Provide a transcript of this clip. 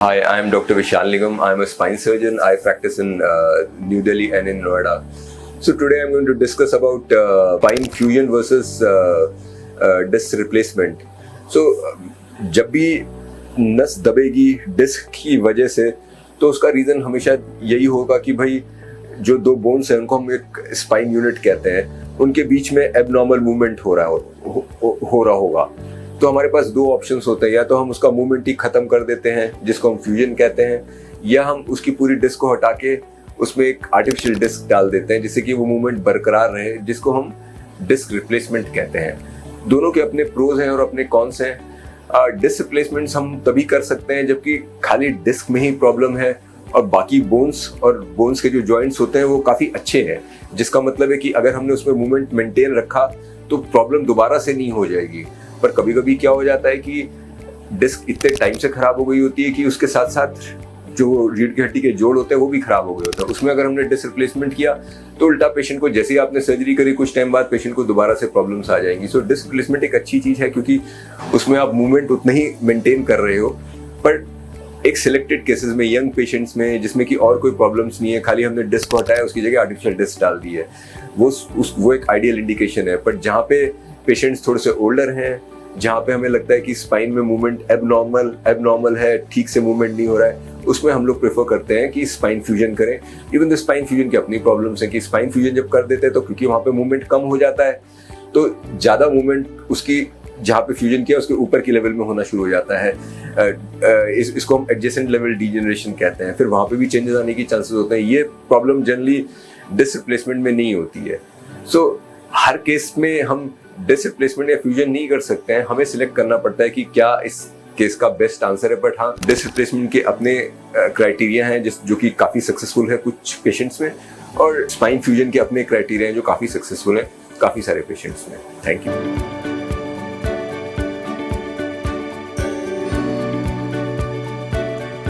Hi, I am Dr. Vishal Nigam. I am a spine surgeon. I practice in New Delhi and in Noida. So today I'm going to discuss about spine fusion versus disc replacement. So जब भी नस दबेगी disc की वजह से तो उसका reason हमेशा यही होगा कि भाई जो दो बोन्स हैं उनको हम एक स्पाइन यूनिट कहते हैं, उनके बीच में एबनॉर्मल मूवमेंट हो रहा होगा। तो हमारे पास दो ऑप्शंस होते हैं, या तो हम उसका मूवमेंट ही खत्म कर देते हैं जिसको हम फ्यूजन कहते हैं, या हम उसकी पूरी डिस्क को हटा के उसमें एक आर्टिफिशियल डिस्क डाल देते हैं जिससे कि वो मूवमेंट बरकरार रहे, जिसको हम डिस्क रिप्लेसमेंट कहते हैं। दोनों के अपने प्रोज हैं और अपने कॉन्स हैं। डिस्क रिप्लेसमेंट्स हम तभी कर सकते हैं जबकि खाली डिस्क में ही प्रॉब्लम है और बाकी बोन्स के जो जॉइंट्स होते हैं वो काफ़ी अच्छे हैं, जिसका मतलब है कि अगर हमने उसमें मूवमेंट मेंटेन रखा तो प्रॉब्लम दोबारा से नहीं हो जाएगी। पर कभी कभी क्या हो जाता है कि डिस्क इतने टाइम से खराब हो गई होती है कि उसके साथ साथ जो रीढ़ की हड्डी के जोड़ होते हैं वो भी खराब हो गए होते हैं। उसमें अगर हमने डिस्क रिप्लेसमेंट किया तो उल्टा पेशेंट को, जैसे ही आपने सर्जरी करी कुछ टाइम बाद पेशेंट को दोबारा से प्रॉब्लम्स आ जाएंगी। सो डिस्क रिप्लेसमेंट एक अच्छी चीज़ है क्योंकि उसमें आप मूवमेंट उतना ही मेंटेन कर रहे हो। पर एक सिलेक्टेड केसेस में, यंग पेशेंट्स में जिसमें कि और कोई प्रॉब्लम्स नहीं है, खाली हमने डिस्क को हटाया उसकी जगह आर्टिफिशियल डिस्क डाल दी है, वो एक आइडियल इंडिकेशन है। पर जहाँ पे पेशेंट्स थोड़े से ओल्डर हैं, जहाँ पे हमें लगता है कि स्पाइन में मूवमेंट एबनॉर्मल है, ठीक से मूवमेंट नहीं हो रहा है, उसमें हम लोग प्रेफर करते हैं कि स्पाइन फ्यूजन करें। इवन तो स्पाइन फ्यूजन की अपनी प्रॉब्लम्स हैं कि स्पाइन फ्यूजन जब कर देते हैं तो क्योंकि वहाँ पे मूवमेंट कम हो जाता है तो ज़्यादा मूवमेंट उसकी जहाँ पे फ्यूजन किया उसके ऊपर की लेवल में होना शुरू हो जाता है। इसको हम एडजेसेंट लेवल डीजेनरेशन कहते हैं। फिर वहाँ पे भी चेंजेस आने की चांसेस होते हैं। ये प्रॉब्लम जनरली डिस्क रिप्लेसमेंट में नहीं होती है। सो हर केस में हम डिस्क रिप्लेसमेंट या फ्यूजन नहीं कर सकते हैं, हमें सिलेक्ट करना पड़ता है कि क्या इस केस का बेस्ट आंसर है। बट हाँ, डिस्क रिप्लेसमेंट के अपने क्राइटेरिया हैं जो कि काफ़ी सक्सेसफुल है कुछ पेशेंट्स में, और स्पाइन फ्यूजन के अपने क्राइटेरिया हैं जो काफ़ी सक्सेसफुल हैं काफ़ी सारे पेशेंट्स में। Thank you.